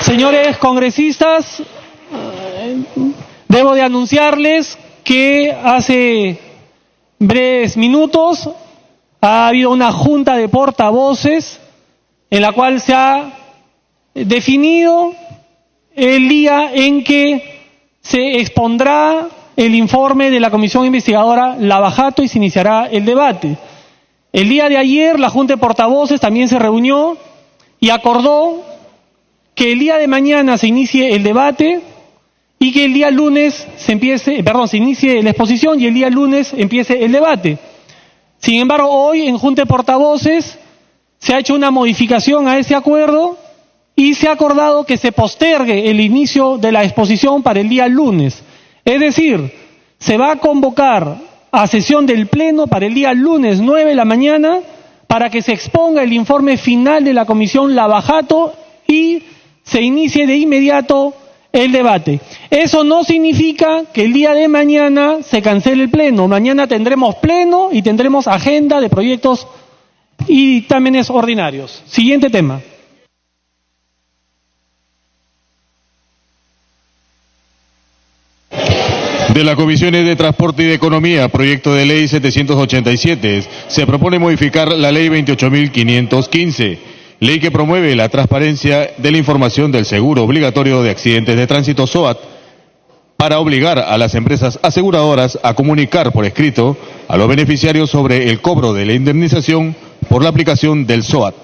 Señores congresistas, debo de anunciarles que hace breves minutos ha habido una junta de portavoces en la cual se ha definido el día en que se expondrá el informe de la Comisión Investigadora Lavajato y se iniciará el debate. El día de ayer la Junta de Portavoces también se reunió y acordó que el día de mañana se inicie el debate y que el día lunes se inicie la exposición y el día lunes empiece el debate. Sin embargo, hoy en Junta de Portavoces se ha hecho una modificación a ese acuerdo y se ha acordado que se postergue el inicio de la exposición para el día lunes. Es decir, se va a convocar a sesión del Pleno para el día lunes 9 de la mañana para que se exponga el informe final de la Comisión Lavajato y se inicie de inmediato el debate. Eso no significa que el día de mañana se cancele el Pleno. Mañana tendremos Pleno y tendremos agenda de proyectos y dictámenes ordinarios. Siguiente tema. De las Comisiones de Transporte y de Economía, proyecto de ley 787, se propone modificar la ley 28.515, ley que promueve la transparencia de la información del seguro obligatorio de accidentes de tránsito SOAT, para obligar a las empresas aseguradoras a comunicar por escrito a los beneficiarios sobre el cobro de la indemnización por la aplicación del SOAT.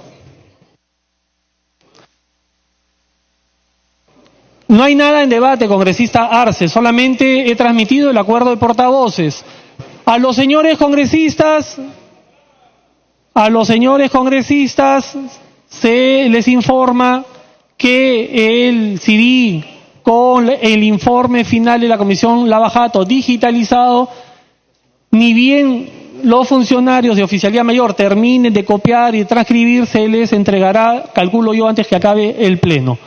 No hay nada en debate, congresista Arce, solamente he transmitido el acuerdo de portavoces. A los señores congresistas se les informa que el CD con el informe final de la Comisión Lavajato digitalizado, ni bien los funcionarios de Oficialía Mayor terminen de copiar y transcribir, se les entregará, calculo yo, antes que acabe el Pleno.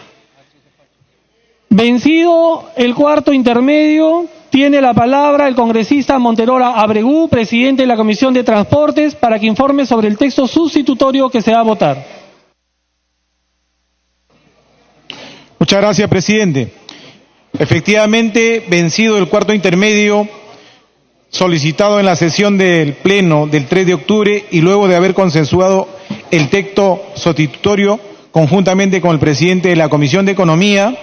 Vencido el cuarto intermedio, tiene la palabra el congresista Monterola Abregú, presidente de la Comisión de Transportes, para que informe sobre el texto sustitutorio que se va a votar. Muchas gracias, presidente. Efectivamente, vencido el cuarto intermedio solicitado en la sesión del Pleno del 3 de octubre y luego de haber consensuado el texto sustitutorio conjuntamente con el presidente de la Comisión de Economía,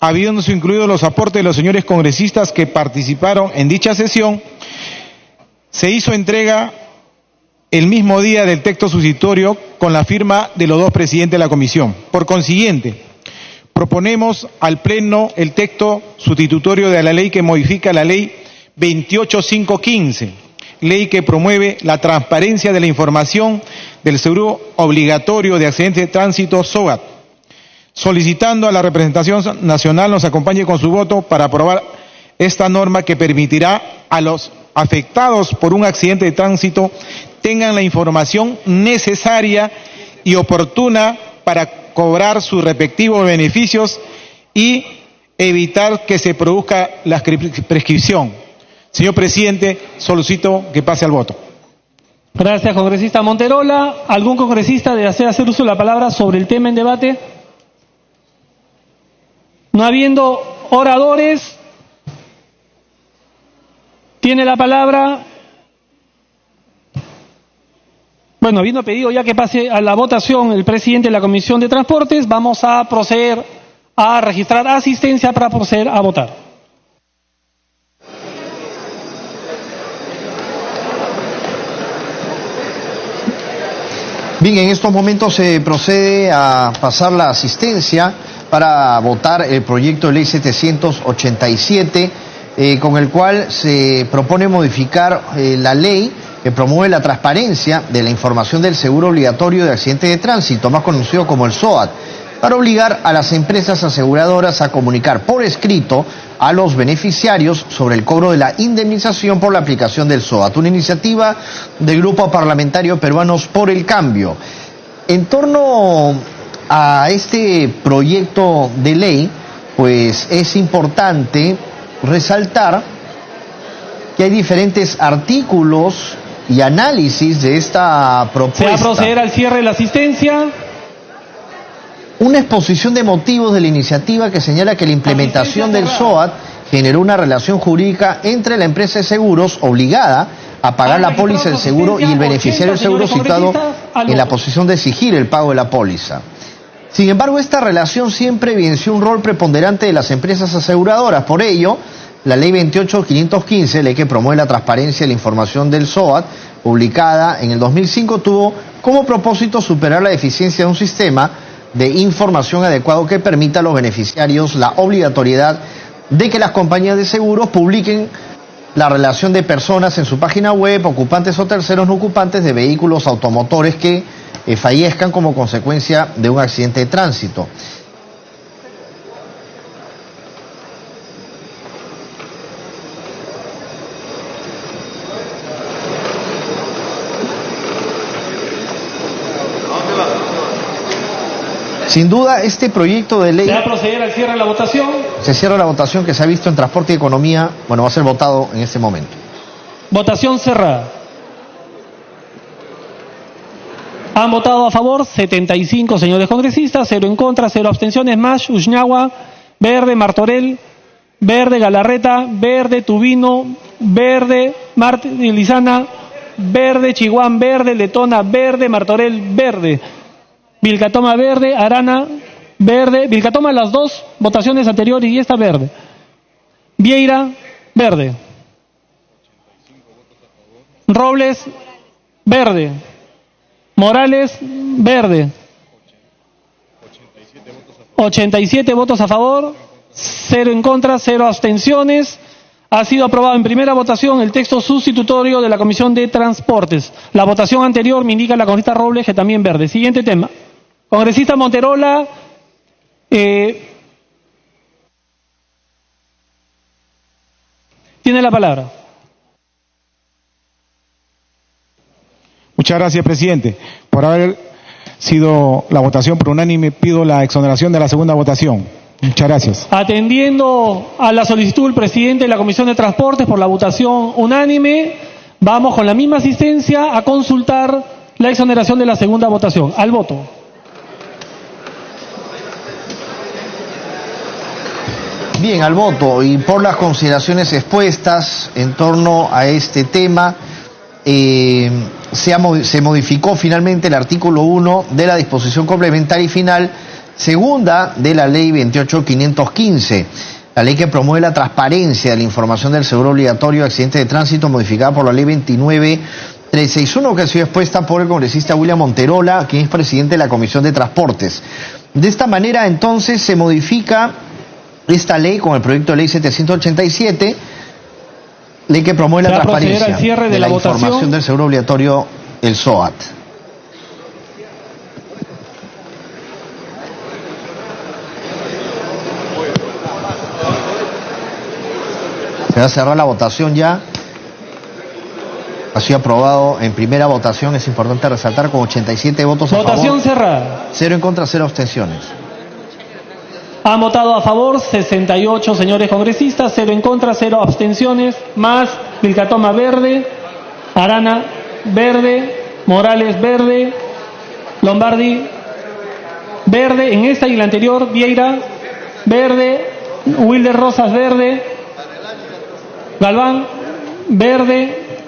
habiéndose incluidos los aportes de los señores congresistas que participaron en dicha sesión, se hizo entrega el mismo día del texto sustitutorio con la firma de los dos presidentes de la comisión. Por consiguiente, proponemos al Pleno el texto sustitutorio de la ley que modifica la ley 28.515, ley que promueve la transparencia de la información del seguro obligatorio de accidentes de tránsito SOAT, solicitando a la representación nacional nos acompañe con su voto para aprobar esta norma que permitirá a los afectados por un accidente de tránsito tengan la información necesaria y oportuna para cobrar sus respectivos beneficios y evitar que se produzca la prescripción. Señor presidente, solicito que pase al voto. Gracias, congresista Monterola. ¿Algún congresista desea hacer uso de la palabra sobre el tema en debate? No habiendo oradores, tiene la palabra. Bueno, habiendo pedido ya que pase a la votación el presidente de la Comisión de Transportes, vamos a proceder a registrar asistencia para proceder a votar. Bien, en estos momentos se procede a pasar la asistencia para votar el proyecto de ley 787, con el cual se propone modificar la ley que promueve la transparencia de la información del seguro obligatorio de accidentes de tránsito, más conocido como el SOAT, para obligar a las empresas aseguradoras a comunicar por escrito a los beneficiarios sobre el cobro de la indemnización por la aplicación del SOAT, una iniciativa del Grupo Parlamentario Peruanos por el Cambio. En torno a este proyecto de ley, pues es importante resaltar que hay diferentes artículos y análisis de esta propuesta. Se va a proceder al cierre de la asistencia. una exposición de motivos de la iniciativa que señala que la implementación del SOAT generó una relación jurídica entre la empresa de seguros obligada a pagar la póliza del seguro y el beneficiario del seguro citado en la posición de exigir el pago de la póliza. Sin embargo, esta relación siempre evidenció un rol preponderante de las empresas aseguradoras. Por ello, la Ley 28.515, ley que promueve la transparencia de la información del SOAT, publicada en el 2005, tuvo como propósito superar la deficiencia de un sistema de información adecuado que permita a los beneficiarios la obligatoriedad de que las compañías de seguros publiquen la relación de personas en su página web, ocupantes o terceros no ocupantes de vehículos automotores que fallezcan como consecuencia de un accidente de tránsito. Sin duda, este proyecto de ley... ¿Se va a proceder al cierre de la votación? Se cierra la votación que se ha visto en Transporte y Economía. Bueno, va a ser votado en este momento. Votación cerrada. Han votado a favor 75 señores congresistas, 0 en contra, 0 abstenciones. Mash, Ushñagua, Verde, Martorell, Verde, Galarreta, Verde, Tubino, Verde, Lizana, Verde, Chihuán, Verde, Letona, Verde, Martorell, Verde. Vilcatoma verde, Arana verde, Vilcatoma las dos votaciones anteriores y esta verde. Vieira verde. Robles verde. Morales verde. 87 votos a favor, 0 en contra, 0 abstenciones. Ha sido aprobado en primera votación el texto sustitutorio de la Comisión de Transportes. La votación anterior me indica la congresista Robles que también verde. Siguiente tema. Congresista Monterola, tiene la palabra. Muchas gracias, presidente. Por haber sido la votación por unánime, pido la exoneración de la segunda votación. Muchas gracias. Atendiendo a la solicitud del presidente de la Comisión de Transportes por la votación unánime, vamos con la misma asistencia a consultar la exoneración de la segunda votación. Al voto. Bien, al voto y por las consideraciones expuestas en torno a este tema, se modificó finalmente el artículo 1 de la disposición complementaria y final segunda de la Ley 28.515, la ley que promueve la transparencia de la información del seguro obligatorio de accidentes de tránsito, modificada por la Ley 29.361, que ha sido expuesta por el congresista William Monterola, quien es presidente de la Comisión de Transportes. De esta manera, entonces, se modifica esta ley con el proyecto de ley 787, ley que promueve la transparencia de la información del seguro obligatorio, el SOAT. Se va a cerrar la votación ya. Ha sido aprobado en primera votación, es importante resaltar, con 87 votos a favor. Votación cerrada. 0 en contra, 0 abstenciones. Han votado a favor 68 señores congresistas, 0 en contra, 0 abstenciones, más Vilcatoma verde, Arana verde, Morales verde, Lombardi verde, en esta y la anterior, Vieira verde, Wilder Rosas verde, Galván verde,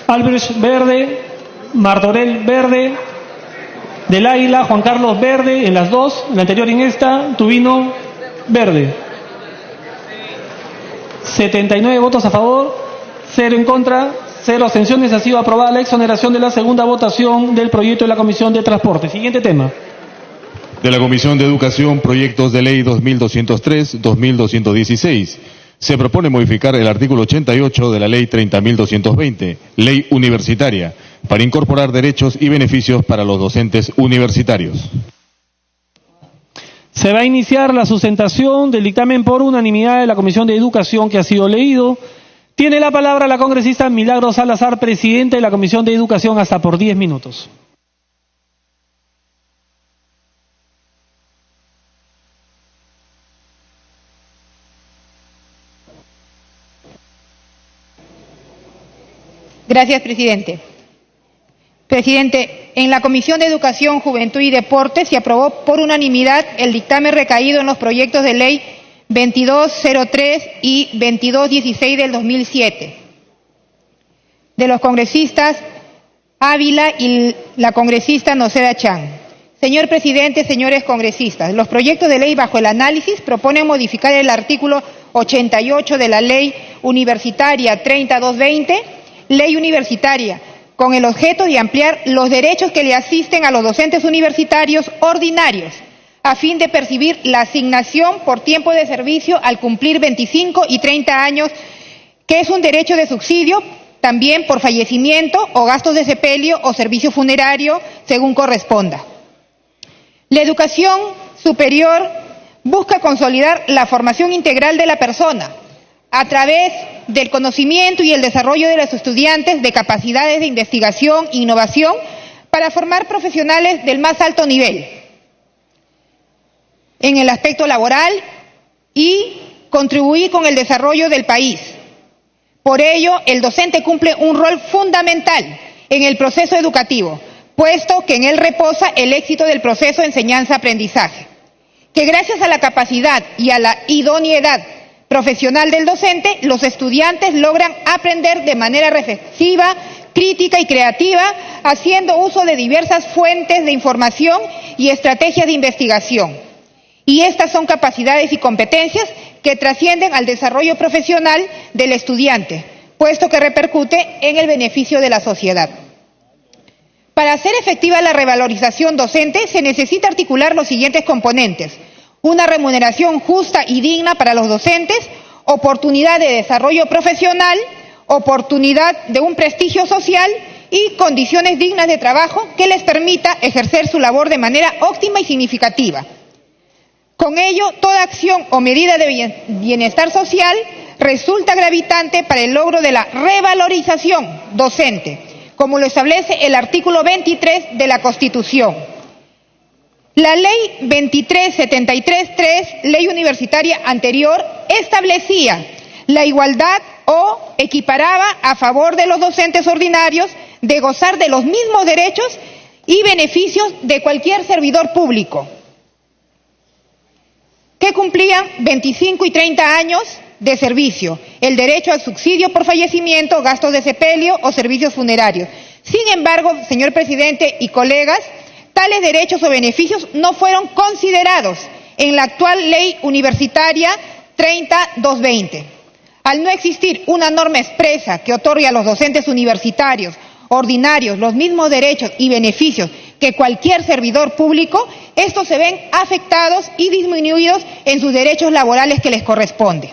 Albrecht verde, Martorell verde, Del Águila, Juan Carlos verde en las dos, en la anterior y en esta, Tubino verde. 79 votos a favor, 0 en contra, 0 abstenciones. Ha sido aprobada la exoneración de la segunda votación del proyecto de la Comisión de Transporte. Siguiente tema. De la Comisión de Educación, proyectos de ley 2203, 2216. Se propone modificar el artículo 88 de la ley 30.220, ley universitaria, para incorporar derechos y beneficios para los docentes universitarios. Se va a iniciar la sustentación del dictamen por unanimidad de la Comisión de Educación que ha sido leído. Tiene la palabra la congresista Milagros Salazar, presidente de la Comisión de Educación, hasta por 10 minutos. Gracias, presidente. Presidente, en la Comisión de Educación, Juventud y Deporte se aprobó por unanimidad el dictamen recaído en los proyectos de ley 2203 y 2216 del 2007 de los congresistas Ávila y la congresista Noceda Chan. Señor presidente, señores congresistas, los proyectos de ley bajo el análisis proponen modificar el artículo 88 de la Ley Universitaria 30-220, Ley Universitaria, con el objeto de ampliar los derechos que le asisten a los docentes universitarios ordinarios, a fin de percibir la asignación por tiempo de servicio al cumplir 25 y 30 años, que es un derecho de subsidio, también por fallecimiento o gastos de sepelio o servicio funerario, según corresponda. La educación superior busca consolidar la formación integral de la persona a través del conocimiento y el desarrollo de los estudiantes de capacidades de investigación e innovación para formar profesionales del más alto nivel en el aspecto laboral y contribuir con el desarrollo del país. Por ello, el docente cumple un rol fundamental en el proceso educativo, puesto que en él reposa el éxito del proceso de enseñanza-aprendizaje, que gracias a la capacidad y a la idoneidad profesional del docente, los estudiantes logran aprender de manera reflexiva, crítica y creativa, haciendo uso de diversas fuentes de información y estrategias de investigación. Y estas son capacidades y competencias que trascienden al desarrollo profesional del estudiante, puesto que repercute en el beneficio de la sociedad. Para hacer efectiva la revalorización docente se necesita articular los siguientes componentes: una remuneración justa y digna para los docentes, oportunidad de desarrollo profesional, oportunidad de un prestigio social y condiciones dignas de trabajo que les permita ejercer su labor de manera óptima y significativa. Con ello, toda acción o medida de bienestar social resulta gravitante para el logro de la revalorización docente, como lo establece el artículo 23 de la Constitución. La Ley 2373-3, ley universitaria anterior, establecía la igualdad o equiparaba a favor de los docentes ordinarios de gozar de los mismos derechos y beneficios de cualquier servidor público que cumplían 25 y 30 años de servicio, el derecho al subsidio por fallecimiento, gastos de sepelio o servicios funerarios. Sin embargo, señor presidente y colegas, tales derechos o beneficios no fueron considerados en la actual Ley Universitaria 30-220. Al no existir una norma expresa que otorgue a los docentes universitarios ordinarios los mismos derechos y beneficios que cualquier servidor público, estos se ven afectados y disminuidos en sus derechos laborales que les corresponde.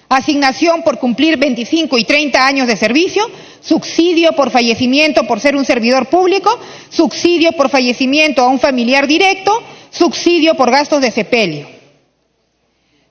Asignación por cumplir 25 y 30 años de servicio, subsidio por fallecimiento por ser un servidor público, subsidio por fallecimiento a un familiar directo, subsidio por gastos de sepelio.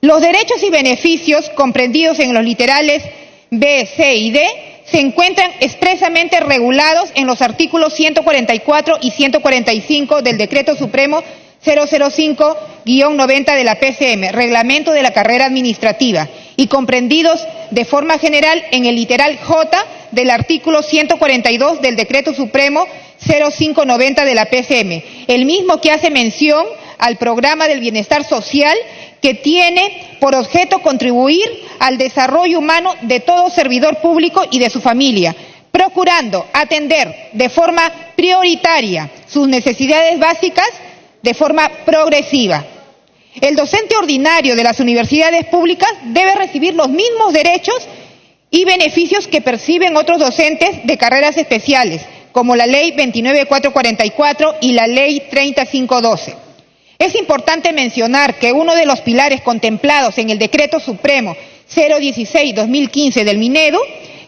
Los derechos y beneficios comprendidos en los literales B, C y D se encuentran expresamente regulados en los artículos 144 y 145 del Decreto Supremo 005-90 de la PCM, Reglamento de la Carrera Administrativa, y comprendidos de forma general en el literal J del artículo 142 del Decreto Supremo 05-90 de la PCM, el mismo que hace mención al programa del bienestar social que tiene por objeto contribuir al desarrollo humano de todo servidor público y de su familia, procurando atender de forma prioritaria sus necesidades básicas de forma progresiva. El docente ordinario de las universidades públicas debe recibir los mismos derechos y beneficios que perciben otros docentes de carreras especiales, como la Ley 29444 y la Ley 3512. Es importante mencionar que uno de los pilares contemplados en el Decreto Supremo 016-2015 del Minedu,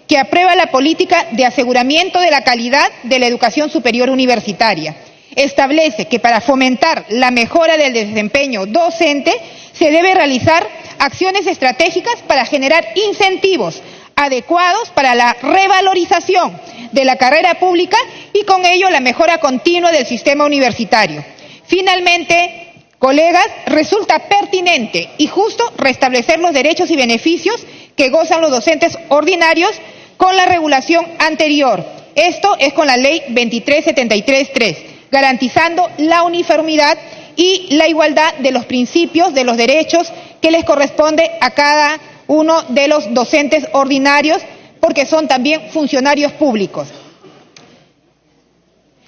que aprueba la política de aseguramiento de la calidad de la educación superior universitaria, establece que para fomentar la mejora del desempeño docente se debe realizar acciones estratégicas para generar incentivos adecuados para la revalorización de la carrera pública y con ello la mejora continua del sistema universitario. Finalmente, colegas, resulta pertinente y justo restablecer los derechos y beneficios que gozan los docentes ordinarios con la regulación anterior, Esto es con la Ley 2373-3, garantizando la uniformidad y la igualdad de los principios, de los derechos que les corresponde a cada uno de los docentes ordinarios, porque son también funcionarios públicos.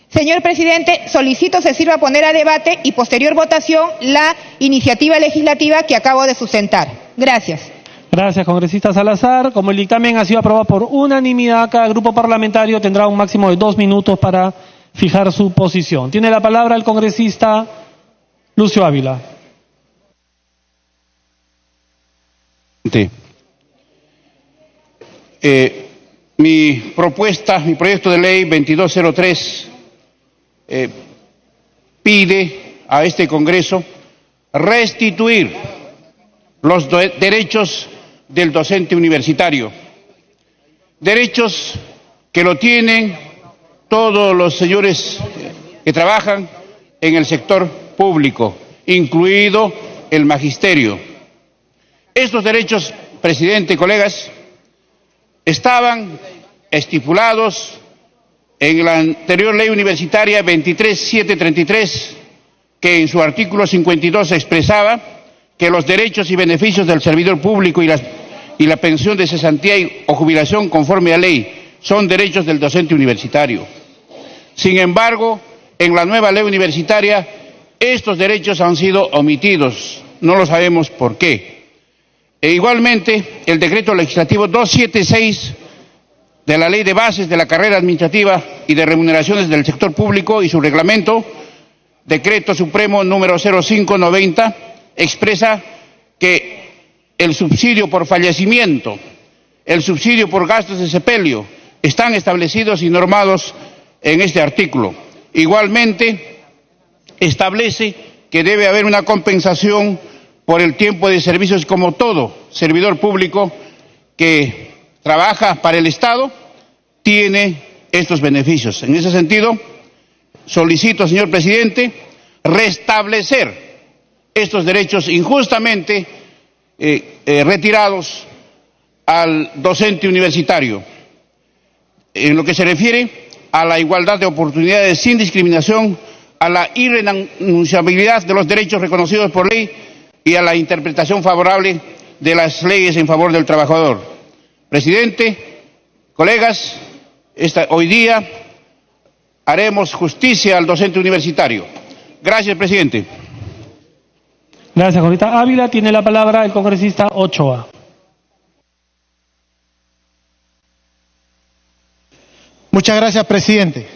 Señor presidente, solicito se sirva a poner a debate y posterior votación la iniciativa legislativa que acabo de sustentar. Gracias. Gracias, congresista Salazar. Como el dictamen ha sido aprobado por unanimidad, cada grupo parlamentario tendrá un máximo de 2 minutos para fijar su posición. Tiene la palabra el congresista Lucio Ávila. Mi proyecto de ley 2203 pide a este Congreso restituir los derechos del docente universitario, derechos que lo tienen todos los señores que trabajan en el sector público, incluido el magisterio. Estos derechos, presidente, colegas, estaban estipulados en la anterior ley universitaria 23733, que en su artículo 52 expresaba que los derechos y beneficios del servidor público y la pensión de cesantía o jubilación conforme a ley son derechos del docente universitario. Sin embargo, en la nueva ley universitaria, estos derechos han sido omitidos. No lo sabemos por qué. E igualmente, el decreto legislativo 276 de la Ley de Bases de la Carrera Administrativa y de Remuneraciones del Sector Público y su reglamento, decreto supremo número 0590, expresa que el subsidio por fallecimiento, el subsidio por gastos de sepelio, están establecidos y normados en este artículo. Igualmente, establece que debe haber una compensación por el tiempo de servicios como todo servidor público que trabaja para el Estado tiene estos beneficios. En ese sentido, solicito, señor presidente, restablecer estos derechos injustamente retirados al docente universitario. En lo que se refiere a la igualdad de oportunidades sin discriminación, a la irrenunciabilidad de los derechos reconocidos por ley y a la interpretación favorable de las leyes en favor del trabajador. Presidente, colegas, hoy día haremos justicia al docente universitario. Gracias, presidente. Gracias, congresista Ávila. Tiene la palabra el congresista Ochoa. Muchas gracias, presidente.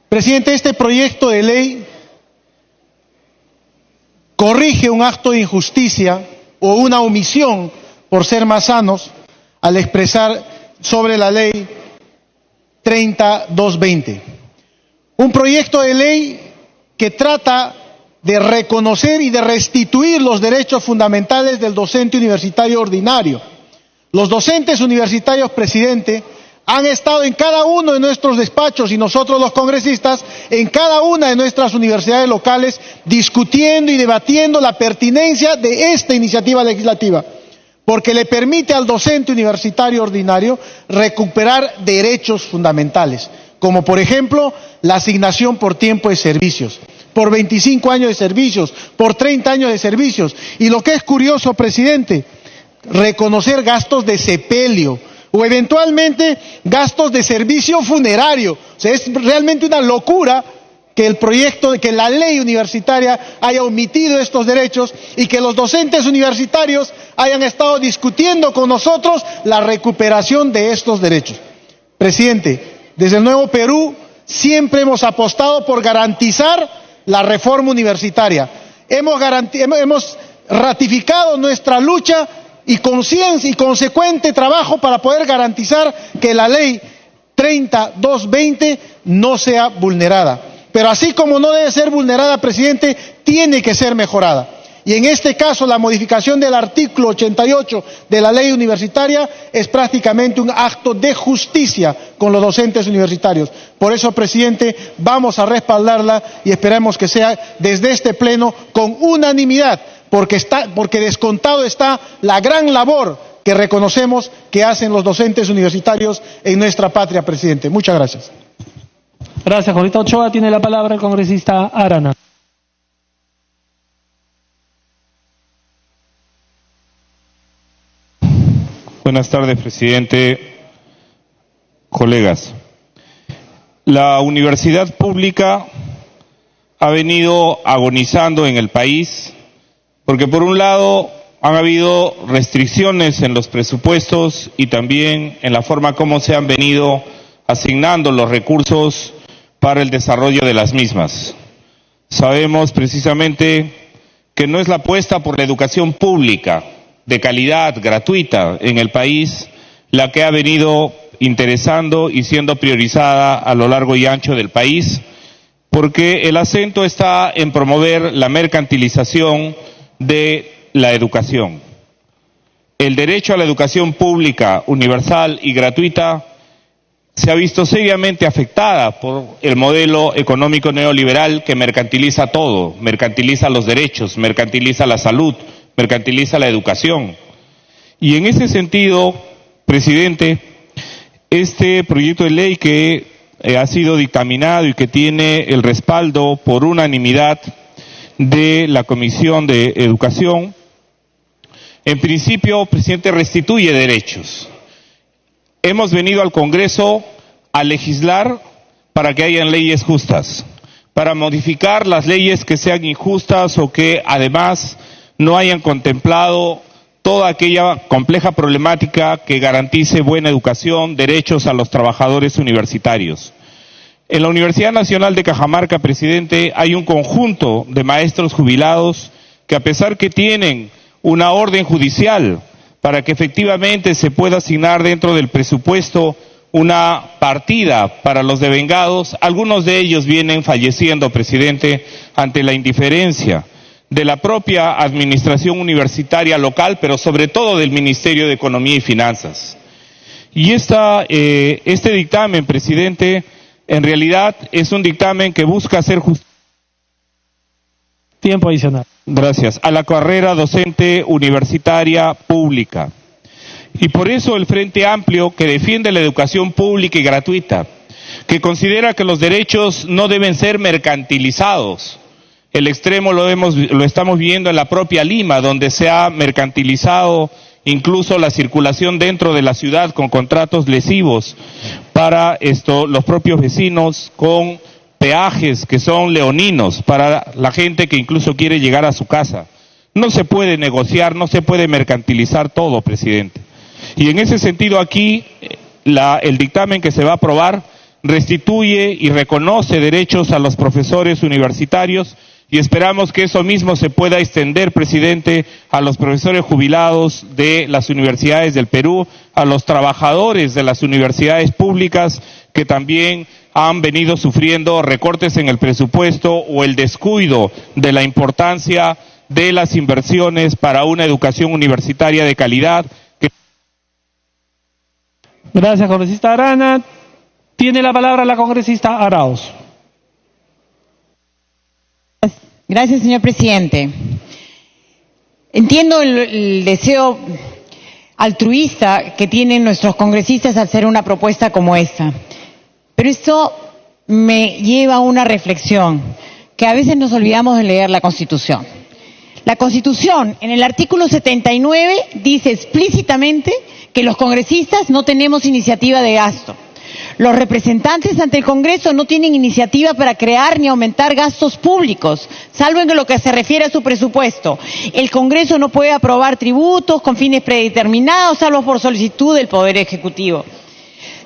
Presidente, este proyecto de ley corrige un acto de injusticia o una omisión, por ser más sanos, al expresar sobre la ley 30220. Un proyecto de ley que trata de reconocer y de restituir los derechos fundamentales del docente universitario ordinario. Los docentes universitarios, presidente, han estado en cada uno de nuestros despachos y nosotros los congresistas en cada una de nuestras universidades locales discutiendo y debatiendo la pertinencia de esta iniciativa legislativa, porque le permite al docente universitario ordinario recuperar derechos fundamentales, como por ejemplo la asignación por tiempo de servicios, por 25 años de servicios, por 30 años de servicios. Y lo que es curioso, presidente, reconocer gastos de sepelio o eventualmente gastos de servicio funerario. O sea, es realmente una locura que el proyecto, que la ley universitaria haya omitido estos derechos y que los docentes universitarios hayan estado discutiendo con nosotros la recuperación de estos derechos. Presidente, desde el Nuevo Perú siempre hemos apostado por garantizar la reforma universitaria. Hemos ratificado nuestra lucha y conciencia y consecuente trabajo para poder garantizar que la ley 30220 no sea vulnerada. Pero así como no debe ser vulnerada, presidente, tiene que ser mejorada. Y en este caso, la modificación del artículo 88 de la ley universitaria es prácticamente un acto de justicia con los docentes universitarios. Por eso, presidente, vamos a respaldarla y esperamos que sea desde este pleno con unanimidad, porque descontado está la gran labor que reconocemos que hacen los docentes universitarios en nuestra patria, presidente. Muchas gracias. Gracias, Jorge Ochoa. Tiene la palabra el congresista Arana. Buenas tardes, presidente. Colegas. La universidad pública ha venido agonizando en el país porque, por un lado, han habido restricciones en los presupuestos y también en la forma como se han venido asignando los recursos para el desarrollo de las mismas. Sabemos precisamente que no es la apuesta por la educación pública de calidad, gratuita en el país, la que ha venido interesando y siendo priorizada a lo largo y ancho del país, porque el acento está en promover la mercantilización de la educación. El derecho a la educación pública, universal y gratuita se ha visto seriamente afectada por el modelo económico neoliberal que mercantiliza todo, mercantiliza los derechos, mercantiliza la salud, mercantiliza la educación. Y en ese sentido, presidente, este proyecto de ley que ha sido dictaminado y que tiene el respaldo por unanimidad de la Comisión de Educación, en principio, presidente, restituye derechos. Hemos venido al Congreso a legislar para que hayan leyes justas, para modificar las leyes que sean injustas o que además no hayan contemplado toda aquella compleja problemática que garantice buena educación, derechos a los trabajadores universitarios. En la Universidad Nacional de Cajamarca, presidente, hay un conjunto de maestros jubilados que, a pesar que tienen una orden judicial para que efectivamente se pueda asignar dentro del presupuesto una partida para los devengados, algunos de ellos vienen falleciendo, presidente, ante la indiferencia de la propia administración universitaria local, pero sobre todo del Ministerio de Economía y Finanzas. Y este dictamen, presidente, en realidad es un dictamen que busca hacer justicia. Tiempo adicional. Gracias. A la carrera docente universitaria pública. Y por eso el Frente Amplio, que defiende la educación pública y gratuita, que considera que los derechos no deben ser mercantilizados. El extremo lo estamos viendo en la propia Lima, donde se ha mercantilizado incluso la circulación dentro de la ciudad con contratos lesivos para los propios vecinos, con peajes que son leoninos para la gente que incluso quiere llegar a su casa. No se puede negociar, no se puede mercantilizar todo, presidente. Y en ese sentido aquí, el dictamen que se va a aprobar restituye y reconoce derechos a los profesores universitarios y esperamos que eso mismo se pueda extender, presidente, a los profesores jubilados de las universidades del Perú, a los trabajadores de las universidades públicas que también han venido sufriendo recortes en el presupuesto o el descuido de la importancia de las inversiones para una educación universitaria de calidad. Gracias, congresista Arana. Tiene la palabra la congresista Arauz. Gracias, señor presidente. Entiendo el deseo altruista que tienen nuestros congresistas al hacer una propuesta como esta, pero esto me lleva a una reflexión, que a veces nos olvidamos de leer la Constitución. La Constitución, en el artículo 79, dice explícitamente que los congresistas no tenemos iniciativa de gasto. Los representantes ante el Congreso no tienen iniciativa para crear ni aumentar gastos públicos, salvo en lo que se refiere a su presupuesto. El Congreso no puede aprobar tributos con fines predeterminados, salvo por solicitud del Poder Ejecutivo.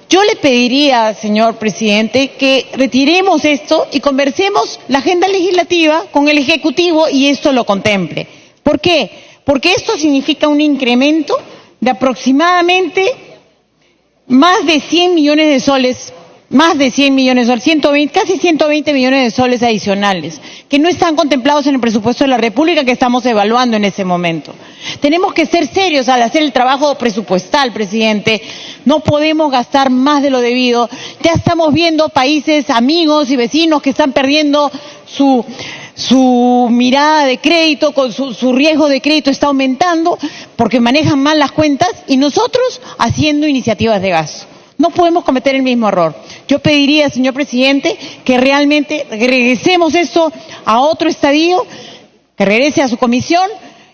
Yo le pediría, señor presidente, que retiremos esto y conversemos la agenda legislativa con el Ejecutivo y esto lo contemple. ¿Por qué? Porque esto significa un incremento de aproximadamente más de 100 millones de soles, casi 120 millones de soles adicionales, que no están contemplados en el presupuesto de la República que estamos evaluando en ese momento. Tenemos que ser serios al hacer el trabajo presupuestal, presidente. No podemos gastar más de lo debido. Ya estamos viendo países amigos y vecinos que están perdiendo su mirada de crédito, con su riesgo de crédito está aumentando porque manejan mal las cuentas y nosotros haciendo iniciativas de gasto. No podemos cometer el mismo error. Yo pediría, señor presidente, que realmente regresemos esto a otro estadio, que regrese a su comisión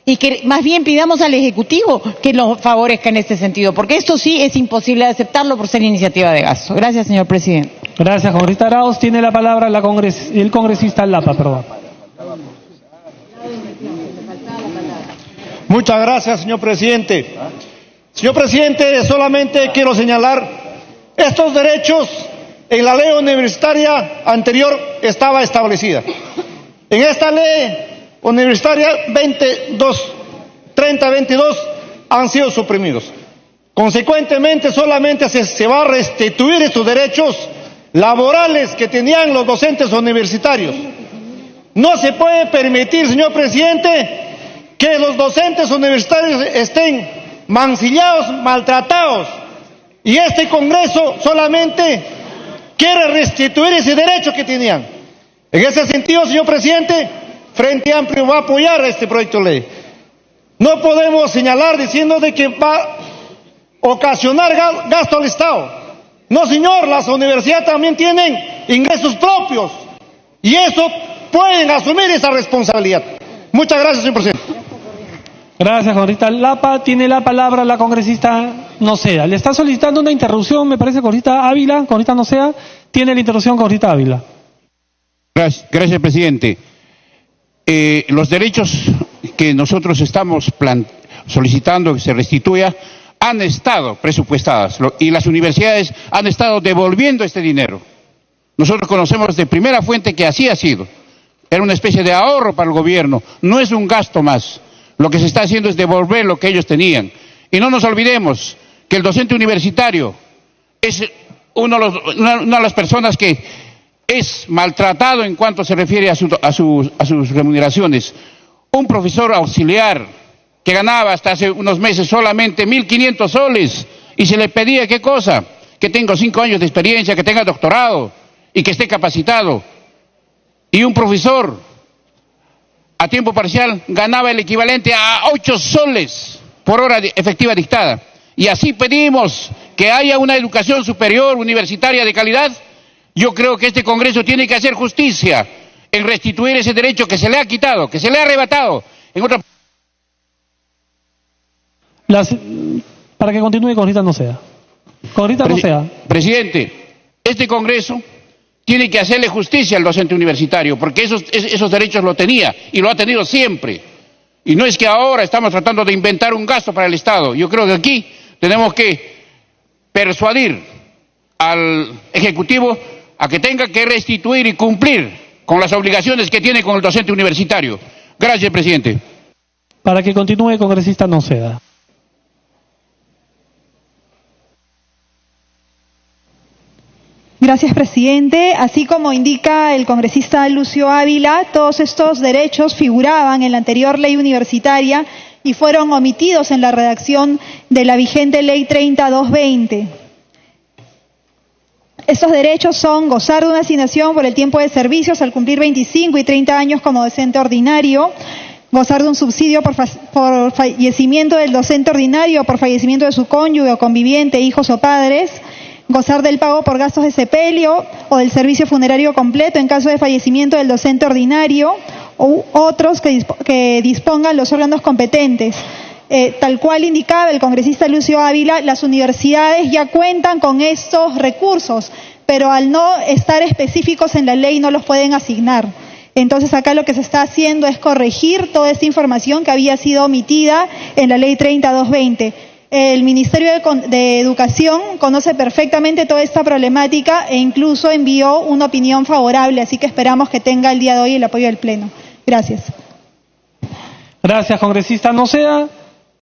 y que más bien pidamos al Ejecutivo que nos favorezca en este sentido, porque esto sí es imposible de aceptarlo por ser iniciativa de gasto. Gracias, señor presidente. Gracias, congresista Arauz. Tiene la palabra el congresista Lapa, perdón. Muchas gracias, señor presidente. Señor presidente, solamente quiero señalar estos derechos en la ley universitaria anterior estaba establecida. En esta ley universitaria 3022 han sido suprimidos. Consecuentemente, solamente se va a restituir estos derechos laborales que tenían los docentes universitarios. No se puede permitir, señor presidente, que los docentes universitarios estén mancillados, maltratados. Y este Congreso solamente quiere restituir ese derecho que tenían. En ese sentido, señor presidente, Frente Amplio va a apoyar este proyecto de ley. No podemos señalar diciendo de que va a ocasionar gasto al Estado. No, señor, las universidades también tienen ingresos propios y eso pueden asumir esa responsabilidad. Muchas gracias, señor presidente. Gracias, congresista Lapa. Tiene la palabra la congresista Noceda. Le está solicitando una interrupción, me parece, congresista Ávila. Congresista Noceda, tiene la interrupción, congresista Ávila. Gracias, presidente. Los derechos que nosotros estamos solicitando que se restituya han estado presupuestadas y las universidades han estado devolviendo este dinero. Nosotros conocemos de primera fuente que así ha sido. Era una especie de ahorro para el gobierno, no es un gasto más. Lo que se está haciendo es devolver lo que ellos tenían. Y no nos olvidemos que el docente universitario es una de las personas que es maltratado en cuanto se refiere a sus remuneraciones. Un profesor auxiliar que ganaba hasta hace unos meses solamente 1.500 soles y se le pedía ¿qué cosa? Que tenga 5 años de experiencia, que tenga doctorado y que esté capacitado. Y un profesor a tiempo parcial ganaba el equivalente a 8 soles por hora efectiva dictada. Y así pedimos que haya una educación superior, universitaria de calidad. Yo creo que este Congreso tiene que hacer justicia en restituir ese derecho que se le ha quitado, que se le ha arrebatado. Para que continúe, congresista Noceda. Congresista Noceda. Presidente, este Congreso tiene que hacerle justicia al docente universitario, porque esos derechos lo tenía y lo ha tenido siempre. Y no es que ahora estamos tratando de inventar un gasto para el Estado. Yo creo que aquí tenemos que persuadir al Ejecutivo a que tenga que restituir y cumplir con las obligaciones que tiene con el docente universitario. Gracias, presidente. Para que continúe, congresista Noceda. Gracias, presidente. Así como indica el congresista Lucio Ávila, todos estos derechos figuraban en la anterior ley universitaria y fueron omitidos en la redacción de la vigente ley 30.220. Estos derechos son gozar de una asignación por el tiempo de servicios al cumplir 25 y 30 años como docente ordinario, gozar de un subsidio por fallecimiento del docente ordinario o por fallecimiento de su cónyuge o conviviente, hijos o padres, gozar del pago por gastos de sepelio o del servicio funerario completo en caso de fallecimiento del docente ordinario u otros que dispongan los órganos competentes. Tal cual indicaba el congresista Lucio Ávila, las universidades ya cuentan con estos recursos, pero al no estar específicos en la ley no los pueden asignar. Entonces acá lo que se está haciendo es corregir toda esta información que había sido omitida en la ley 30.220. El Ministerio de Educación conoce perfectamente toda esta problemática e incluso envió una opinión favorable, así que esperamos que tenga el día de hoy el apoyo del Pleno. Gracias. Gracias, congresista Noceda.